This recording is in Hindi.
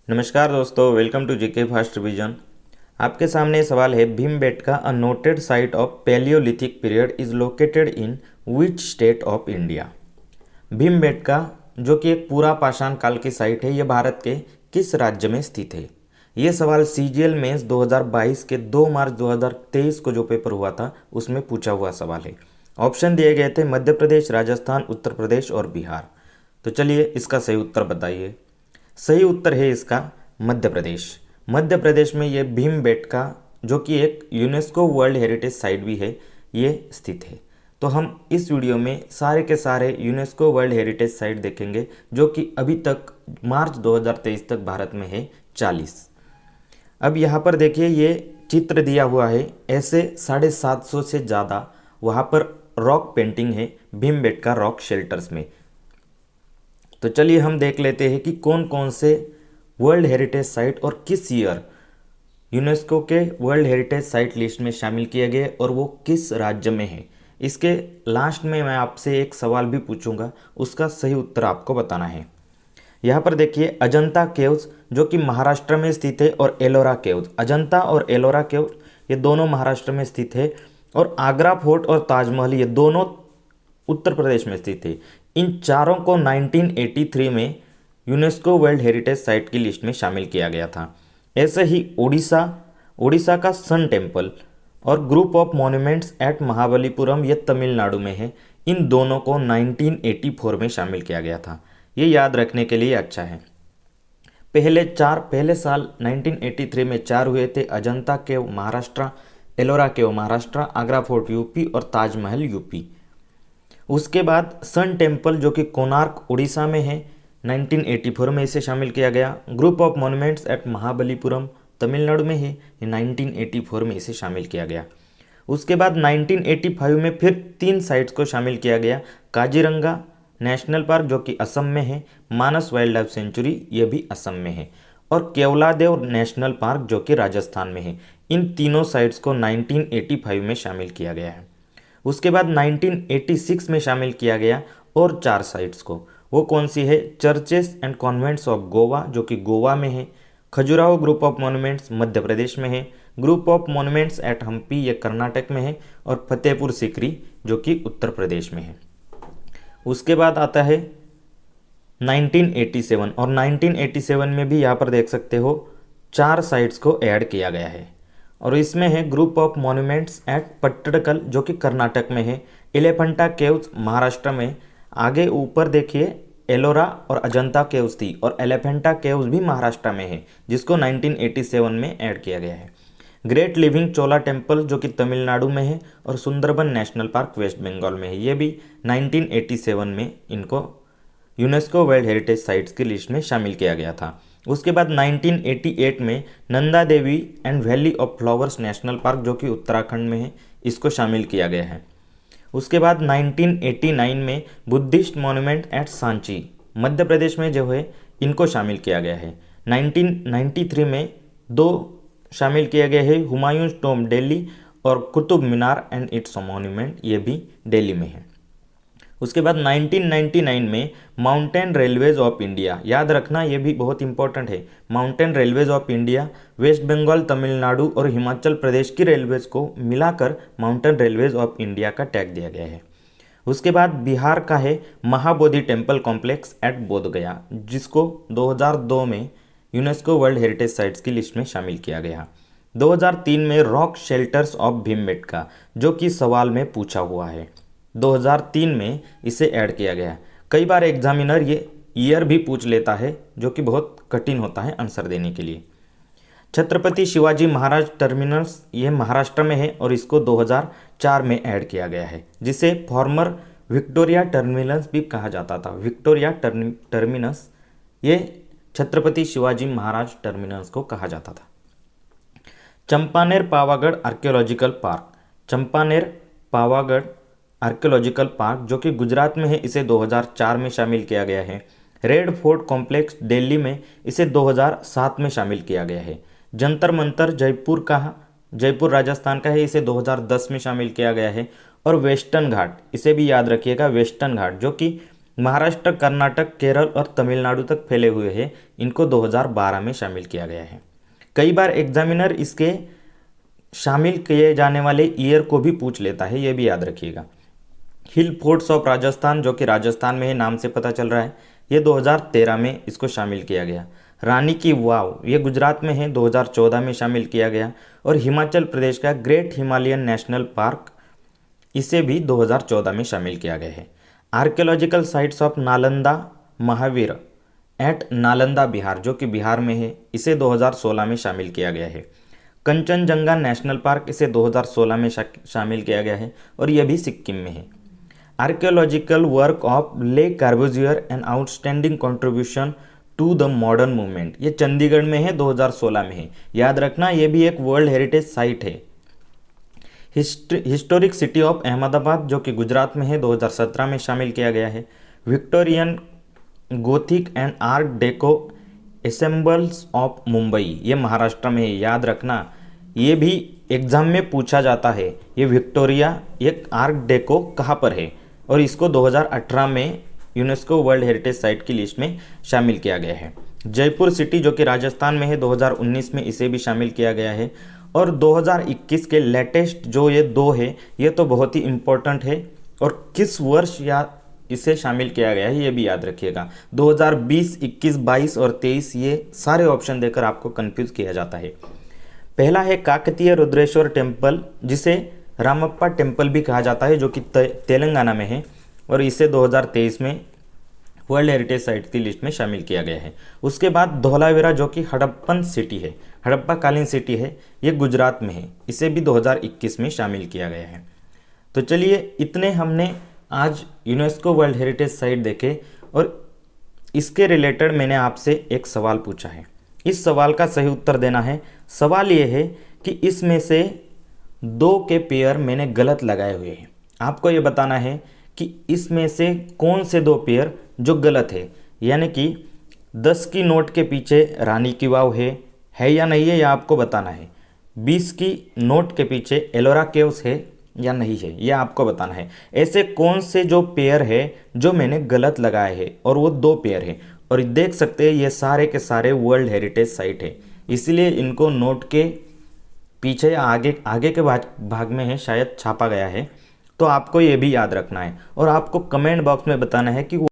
नमस्कार दोस्तों, welcome to GK fast revision. आपके सामने सवाल है, Bhimbetka a noted site of palaeolithic period is located in which state of India. Bhimbetka जो कि एक पूरा पाषाण काल की साइट है, यह भारत के किस राज्य में स्थित है। ये सवाल सीजीएल मेंस 2022 के 2 मार्च 2023 को जो पेपर हुआ था उसमें पूछा हुआ सवाल है। ऑप्शन दिए गए थे मध्य प्रदेश, राजस्थान, उत्तर प्रदेश और बिहार। तो चलिए इसका सही उत्तर बताइए। सही उत्तर है इसका मध्य प्रदेश। मध्य प्रदेश में ये भीमबेटका जो कि एक यूनेस्को वर्ल्ड हेरिटेज साइट भी है, ये स्थित है। तो हम इस वीडियो में सारे के सारे यूनेस्को वर्ल्ड हेरिटेज साइट देखेंगे जो कि अभी तक मार्च 2023 तक भारत में है 40। अब यहाँ पर देखिए ये चित्र दिया हुआ है, ऐसे 750 से ज़्यादा वहाँ पर रॉक पेंटिंग है भीमबेटका रॉक शेल्टर्स में। तो चलिए हम देख लेते हैं कि कौन कौन से वर्ल्ड हेरिटेज साइट और किस ईयर यूनेस्को के वर्ल्ड हेरिटेज साइट लिस्ट में शामिल किए गए और वो किस राज्य में है। इसके लास्ट में मैं आपसे एक सवाल भी पूछूंगा, उसका सही उत्तर आपको बताना है। यहाँ पर देखिए अजंता केव्स जो कि महाराष्ट्र में स्थित है और एलोरा केव्स, अजंता और एलोरा केव्स ये दोनों महाराष्ट्र में स्थित है और आगरा फोर्ट और ताजमहल ये दोनों उत्तर प्रदेश में स्थित है। इन चारों को 1983 में यूनेस्को वर्ल्ड हेरिटेज साइट की लिस्ट में शामिल किया गया था। ऐसे ही उड़ीसा का सन टेम्पल और group of monuments eight Mahabalipuram ये तमिलनाडु में है। इन दोनों को 1984 में शामिल किया गया था। ये याद रखने के लिए अच्छा है। पहले साल 1983 में 4 हुए थे, अजंता केव महाराष्ट्र, एलोरा केव महाराष्ट्र, आगरा फोर्ट यूपी और ताजमहल यूपी। उसके बाद सन टेम्पल जो कि कोणार्क उड़ीसा में है, 1984 में इसे शामिल किया गया। Group of monuments eight Mahabalipuram Tamil Nadu में है, 1984 में इसे शामिल किया गया। उसके बाद 1985 में फिर 3 साइट्स को शामिल किया गया। काजीरंगा नेशनल पार्क जो कि असम में है, मानस वाइल्ड लाइफ सेंचुरी ये भी असम में है, और केवलादेव नेशनल पार्क जो कि राजस्थान में है। इन तीनों साइट्स को 1985 में शामिल किया गया है। उसके बाद 1986 में शामिल किया गया और 4 साइट्स को, वो कौन सी है, churches and convents of Goa जो कि गोवा में है, Khajuraho group of monuments Madhya Pradesh में है, group of monuments at Hampi ये कर्नाटक में है, और फतेहपुर सीकरी जो कि उत्तर प्रदेश में है। उसके बाद आता है 1987 और 1987 में भी यहाँ पर देख सकते हो 4 साइट्स को ऐड किया गया है और इसमें है group of monuments eight Pattadakal जो कि कर्नाटक में है, एलिफेंटा केव्स महाराष्ट्र में, आगे ऊपर देखिए एलोरा और अजंता केव्स थी और एलिफेंटा केव्स भी महाराष्ट्र में है जिसको 1987 में ऐड किया गया है। ग्रेट लिविंग चोला टेम्पल जो कि तमिलनाडु में है और सुंदरबन नेशनल पार्क वेस्ट बंगाल में है, ये भी 1987 में इनको यूनेस्को वर्ल्ड हेरिटेज साइट्स की लिस्ट में शामिल किया गया था। उसके बाद 1988 में Nanda Devi and valley of flowers national park जो कि उत्तराखंड में है, इसको शामिल किया गया है। उसके बाद 1989 में बुद्धिस्ट मॉन्यूमेंट एट सांची मध्य प्रदेश में जो है इनको शामिल किया गया है। 1993 में 2 शामिल किए गए हैं, हुमायूं टॉम्ब दिल्ली और Qutub Minar and it's monument ये भी दिल्ली में है। उसके बाद 1999 में माउंटेन रेलवेज ऑफ इंडिया, याद रखना ये भी बहुत इंपॉर्टेंट है, mountain railways of India West Bengal, Tamil Nadu और हिमाचल प्रदेश की रेलवेज को मिलाकर माउंटेन रेलवेज ऑफ इंडिया का टैग दिया गया है। उसके बाद बिहार का है Mahabodhi temple complex at Bodh Gaya जिसको 2002 में यूनेस्को वर्ल्ड हेरिटेज साइट्स की लिस्ट में शामिल किया गया। 2003 में रॉक शेल्टर्स ऑफ भीमबेटका जो कि सवाल में पूछा हुआ है, 2003 में इसे ऐड किया गया। कई बार एग्जामिनर ये ईयर भी पूछ लेता है जो कि बहुत कठिन होता है आंसर देने के लिए। छत्रपति शिवाजी महाराज टर्मिनस ये महाराष्ट्र में है और इसको 2004 में ऐड किया गया है, जिसे फॉर्मर विक्टोरिया टर्मिनस भी कहा जाता था। विक्टोरिया टर्मिनस ये छत्रपति शिवाजी महाराज टर्मिनस को कहा जाता था। Champaner Pavagadh archaeological park, Champaner Pavagadh archaeological park जो कि गुजरात में है, इसे 2004 में शामिल किया गया है। रेड फोर्ट कॉम्प्लेक्स दिल्ली में, इसे 2007 में शामिल किया गया है। जंतर मंतर जयपुर राजस्थान का है, इसे 2010 में शामिल किया गया है। और वेस्टर्न घाट, इसे भी याद रखिएगा, वेस्टर्न घाट जो कि महाराष्ट्र, कर्नाटक, केरल और तमिलनाडु तक फैले हुए हैं। इनको 2012 में शामिल किया गया है। कई बार एग्जामिनर इसके शामिल किए जाने वाले ईयर को भी पूछ लेता है, ये भी याद रखिएगा। हिल फोर्ट्स ऑफ राजस्थान, जो कि राजस्थान में है, नाम से पता चल रहा है, ये 2013 में इसको शामिल किया गया। रानी की वाव, ये गुजरात में है, 2014 में शामिल किया गया। और हिमाचल प्रदेश का ग्रेट हिमालयन नेशनल पार्क, इसे भी 2014 में शामिल किया गया है। Archaeological sites of Nalanda Mahavir at Nalanda Bihar, जो कि बिहार में है, इसे 2016 में शामिल किया गया है। कंचनजंगा नेशनल पार्क, इसे 2016 में शामिल किया गया है और यह भी सिक्किम में है। Archaeological work of Le Corbusier an outstanding contribution to the modern movement, ये चंडीगढ़ में है, 2016 में है। याद रखना, ये भी एक वर्ल्ड हेरिटेज साइट है। हिस्टोरिक सिटी ऑफ अहमदाबाद, जो कि गुजरात में है, 2017 में शामिल किया गया है। Victorian Gothic and art deco ensembles of Mumbai, ये महाराष्ट्र में है। याद रखना, ये भी एग्जाम में पूछा जाता है। ये विक्टोरिया, ये आर्ट डेको कहाँ पर है, और इसको 2018 में यूनेस्को वर्ल्ड हेरिटेज साइट की लिस्ट में शामिल किया गया है। जयपुर सिटी, जो कि राजस्थान में है, 2019 में इसे भी शामिल किया गया है। और 2021 के लेटेस्ट जो ये दो है, ये तो बहुत ही इम्पोर्टेंट है, और किस वर्ष या इसे शामिल किया गया है ये भी याद रखिएगा। 2020, 21, 22 और 23, ये सारे ऑप्शन देकर आपको कंफ्यूज किया जाता है। पहला है काकतीय रुद्रेश्वर टेम्पल, जिसे रामप्पा टेम्पल भी कहा जाता है, जो कि तेलंगाना में है, और इसे 2023 में वर्ल्ड हेरिटेज साइट की लिस्ट में शामिल किया गया है। उसके बाद धौलावीरा, जो कि हड़प्पन सिटी है, हड़प्पा कालीन सिटी है, ये गुजरात में है, इसे भी 2021 में शामिल किया गया है। तो चलिए, इतने हमने आज यूनेस्को वर्ल्ड हेरिटेज साइट देखे, और इसके रिलेटेड मैंने आपसे एक सवाल पूछा है। इस सवाल का सही उत्तर देना है। सवाल ये है कि इसमें से 2 के पेयर मैंने गलत लगाए हुए हैं। आपको ये बताना है कि इसमें से कौन से 2 पेयर जो गलत है, यानी कि 10 की नोट के पीछे रानी की वाव है या नहीं है, यह आपको बताना है। 20 की नोट के पीछे एलोरा केव्स है या नहीं है, यह आपको बताना है। ऐसे कौन से जो पेयर है जो मैंने गलत लगाए हैं, और वो 2 पेयर है, और देख सकते हैं ये सारे के सारे वर्ल्ड हेरिटेज साइट है, इसलिए इनको नोट के पीछे या आगे के भाग में है, शायद छापा गया है। तो आपको ये भी याद रखना है, और आपको कमेंट बॉक्स में बताना है कि